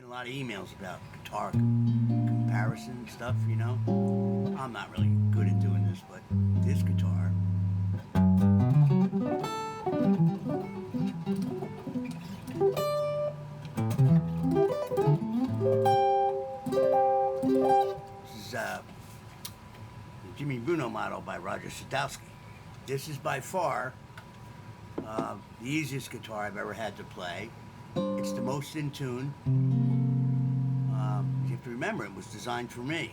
a lot of emails about guitar comparison stuff, you know. I'm not really good at doing this, but this guitar, this is a Jimmy Bruno model by Roger Sadowsky. This is by far the easiest guitar I've ever had to play. It's the most in tune. You have to remember, it was designed for me.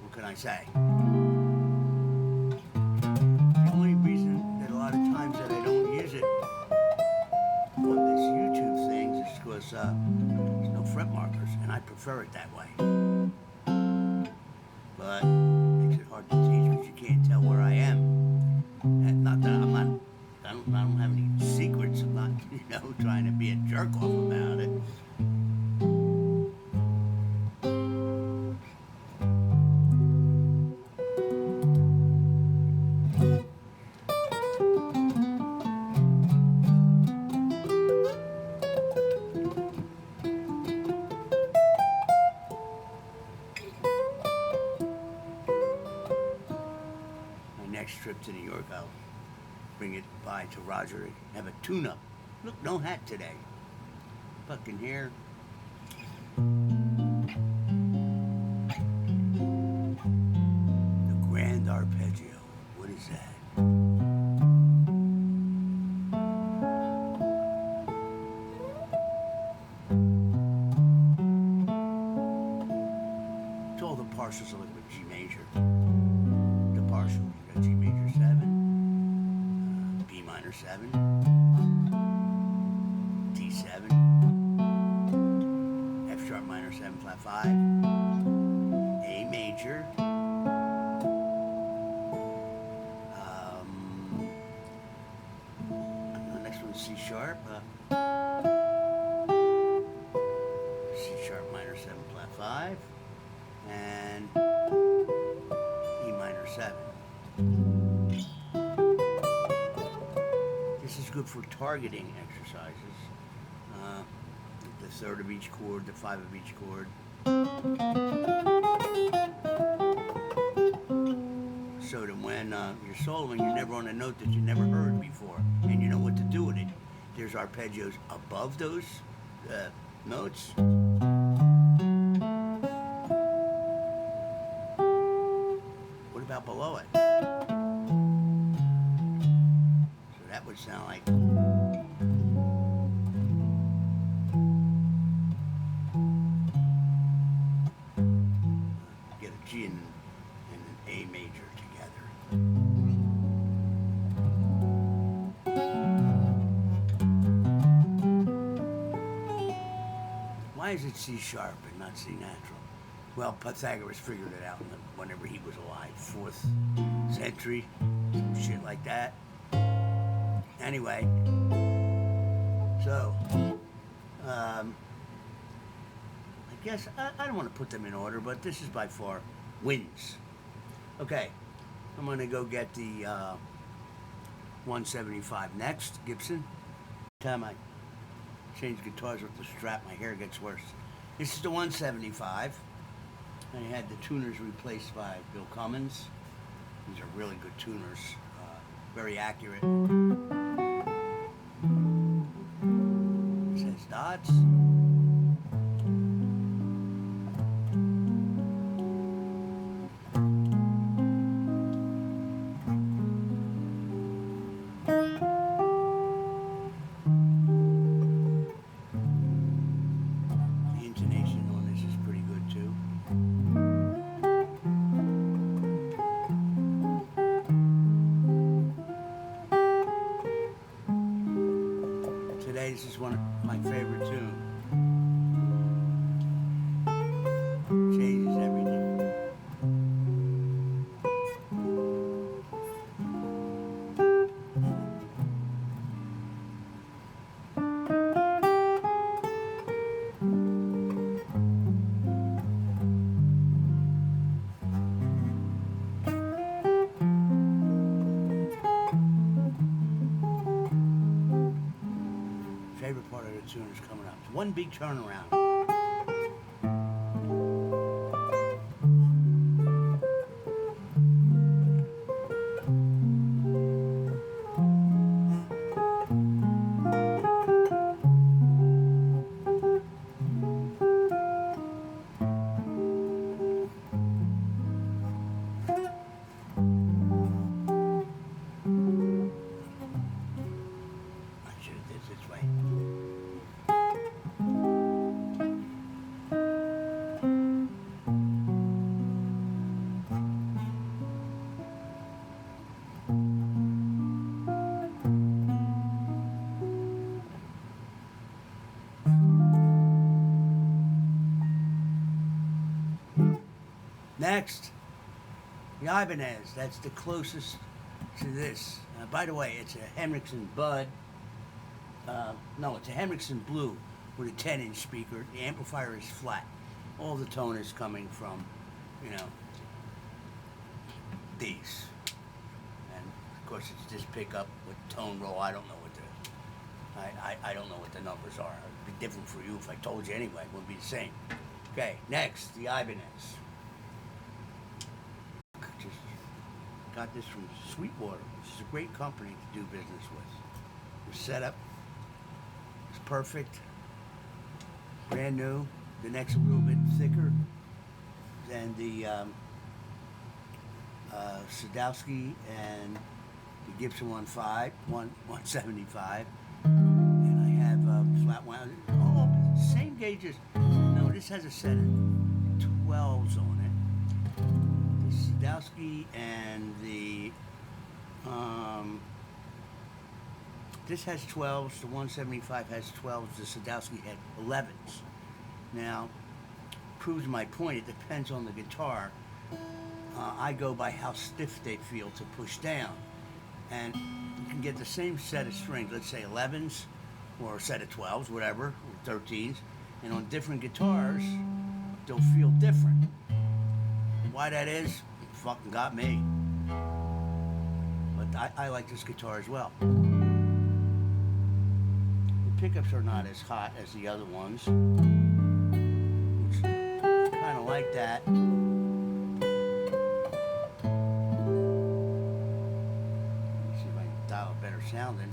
What can I say? The only reason that a lot of times that I don't use it on this YouTube thing is because there's no fret markers, and I prefer it that way. But it makes it hard to teach because you can't tell where I am. And not that I don't have any secrets. I'm not, trying to be a jerk off about it. Next trip to New York, I'll bring it by to Roger, have a tune-up. Look, no hat today. Fucking hair. The Grand Arpeggio. What is that? It's all the partials are like a G major. The partial. G major 7, B minor 7, D7, F sharp minor 7 flat 5, A major, the next one's C sharp, C sharp minor 7 flat 5, and E minor 7. This is good for targeting exercises. The third of each chord, the 5 of each chord. So that when you're soloing, you're never on a note that you never heard before, and you know what to do with it. There's arpeggios above those notes. What about below it? That would sound like get a G and an A major together. Why is it C sharp and not C natural? Well, Pythagoras figured it out whenever he was alive, 4th century, some shit like that. Anyway, so I guess I don't want to put them in order, but this is by far wins. Okay, I'm going to go get the 175 next, Gibson. Every time I change guitars with the strap, my hair gets worse. This is the 175. I had the tuners replaced by Bill Cummins. These are really good tuners, very accurate. It says dots. The intonation on this is pretty good too. This is one of my favorite tunes. Changes everything. tuners coming up. It's one big turnaround. I should have did this way. Next, the Ibanez. That's the closest to this. By the way, it's a Henriksen Bud. No, it's a Henriksen Blue with a 10-inch speaker. The amplifier is flat. All the tone is coming from, you know, these. And of course, it's this pickup with tone roll. I don't know what I don't know what the numbers are. It'd be different for you if I told you anyway. It wouldn't be the same. Okay, next, the Ibanez. Just got this from Sweetwater, which is a great company to do business with. The setup is perfect, brand new. The neck's a little bit thicker than the Sadowsky and the Gibson 175, and I have flat wound. Oh, same gauges. No, this has a set of 12s on it. Sadowsky and the this has 12s, the 175 has 12s, the Sadowsky had 11s. Now, proves my point, it depends on the guitar. I go by how stiff they feel to push down. And you can get the same set of strings, let's say 11s, or a set of 12s, whatever, or 13s, and on different guitars, they'll feel different. Why that is, fucking got me. But I like this guitar as well. The pickups are not as hot as the other ones, which kind of like that. Let me see if I can dial a better sound in.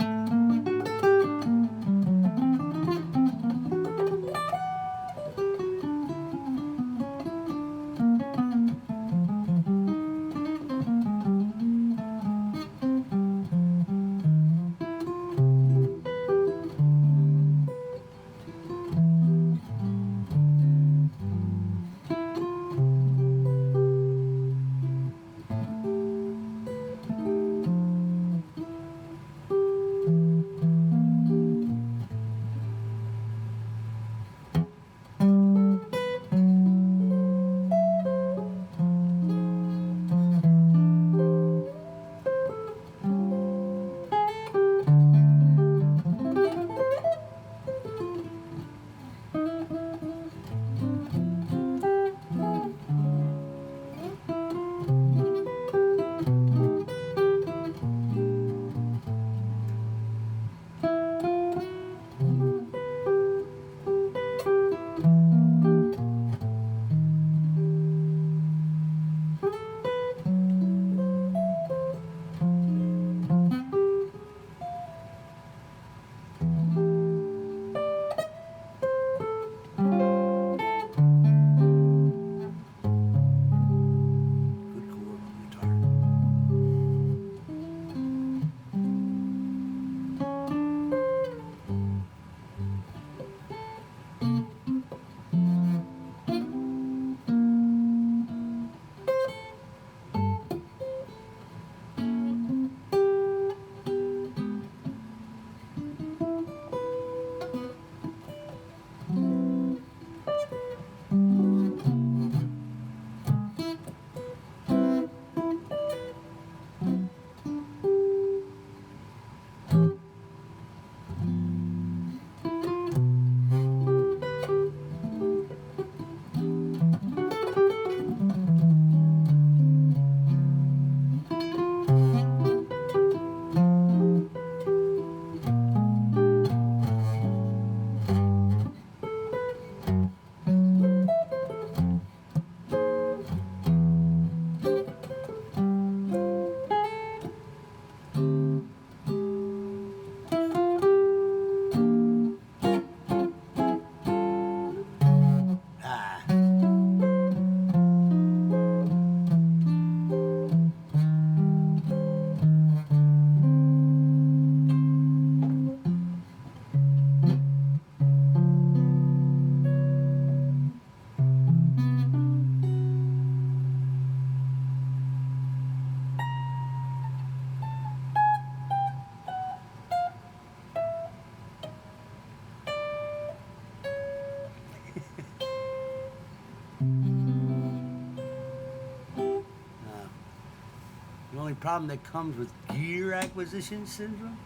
problem that comes with gear acquisition syndrome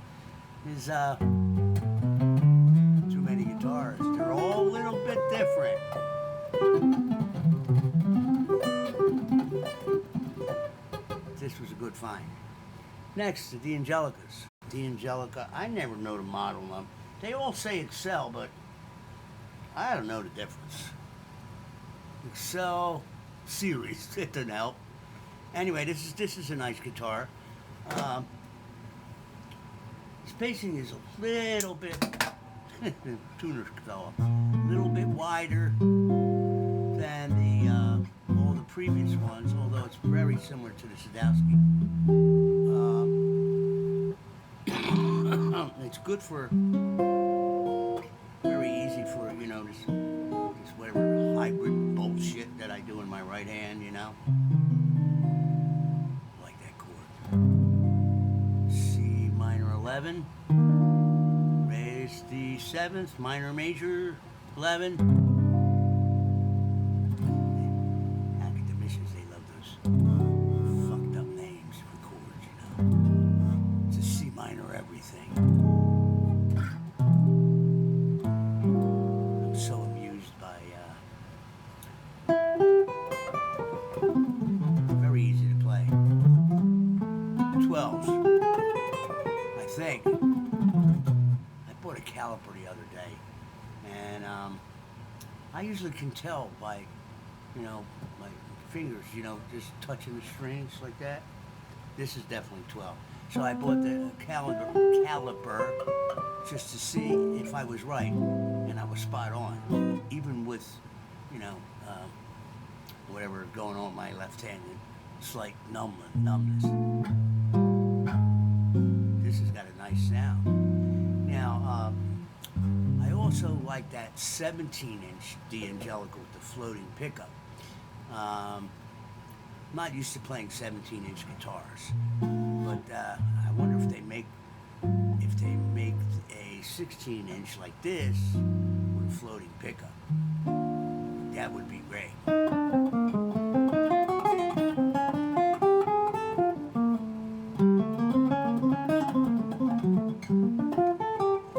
is too many guitars. They're all a little bit different. This was a good find. Next, the D'Angelicas. D'Angelica, I never know the model number. They all say Excel, but I don't know the difference. Excel series, it doesn't help. Anyway, this is a nice guitar. Spacing is a little bit, the tuner fell off, a little bit wider than all the previous ones, although it's very similar to the Sadowsky. It's good for, very easy for, you know, this whatever hybrid bullshit that I do in my right hand, you know. I like that chord. C minor 11, raise the 7th, minor major 11. Academicians, they love those fucked up names for chords, you know. It's a C minor everything. I'm so amused by very easy to play. 12s, I think. I bought a caliper the other day, and I usually can tell by, you know, my fingers, you know, just touching the strings like that. This is definitely 12. So I bought the caliper just to see if I was right, and I was spot on, even with, you know, whatever going on with my left hand, slight numbness. This has got a nice sound. Now, I also like that 17-inch D'Angelica with the floating pickup. I'm not used to playing 17-inch guitars, but I wonder if they make a 16-inch like this with a floating pickup. That would be great. I'm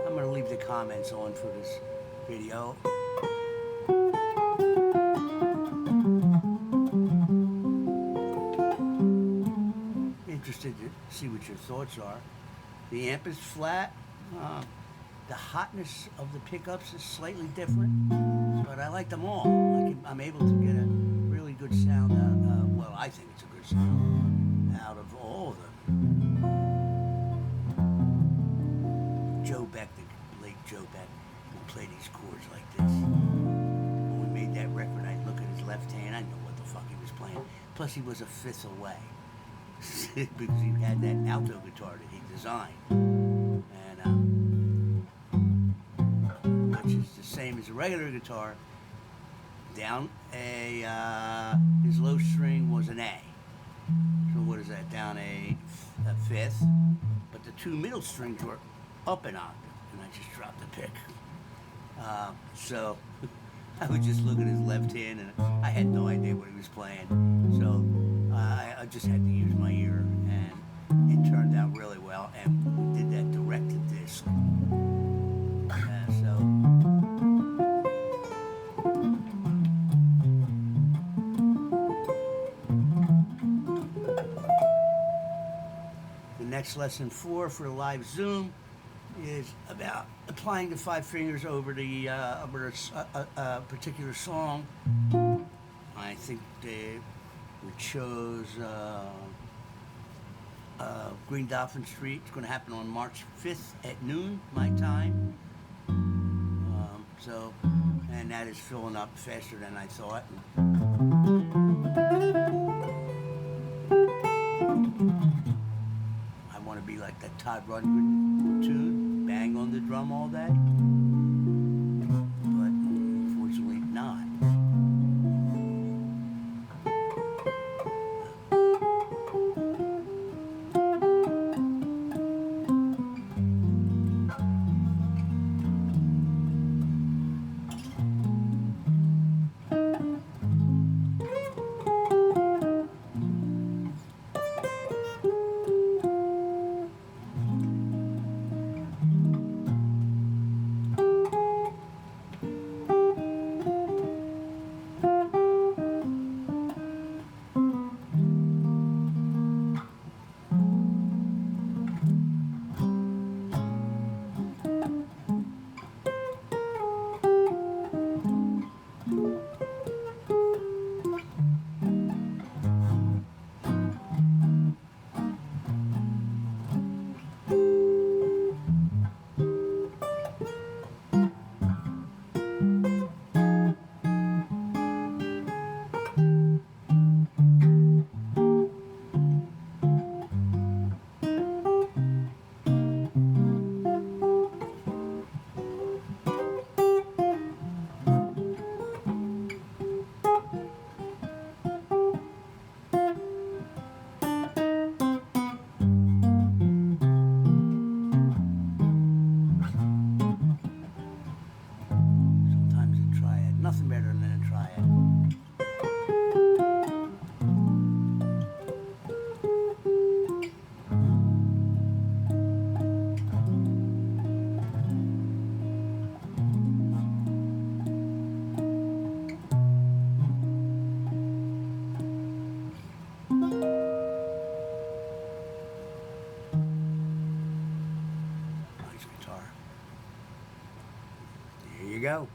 going to leave the comments on for this video. Interested to see what your thoughts are. The amp is flat. The hotness of the pickups is slightly different, but I like them all. I'm able to get a really good sound out. Well, I think it's a good sound out of all of them. Joe Beck, the late Joe Beck, would play these chords like this. When we made that record, I'd look at his left hand. I knew what the fuck he was playing. Plus, he was a fifth away. Because he had that alto guitar that he designed, and which is the same as a regular guitar. Down a his low string was an A. So what is that? Down a fifth, but the two middle strings were up an octave, and I just dropped the pick. So I would just look at his left hand, and I had no idea what he was playing. So I just had to use my ear, and it turned out really well. And we did that direct to disc. The next lesson 4 for live Zoom is about applying the 5 fingers over the over a particular song. I think we chose Green Dolphin Street. It's going to happen on March 5th at noon, my time. And that is filling up faster than I thought. I want to be like that Todd Rundgren tune, bang on the drum all day. But unfortunately not. go.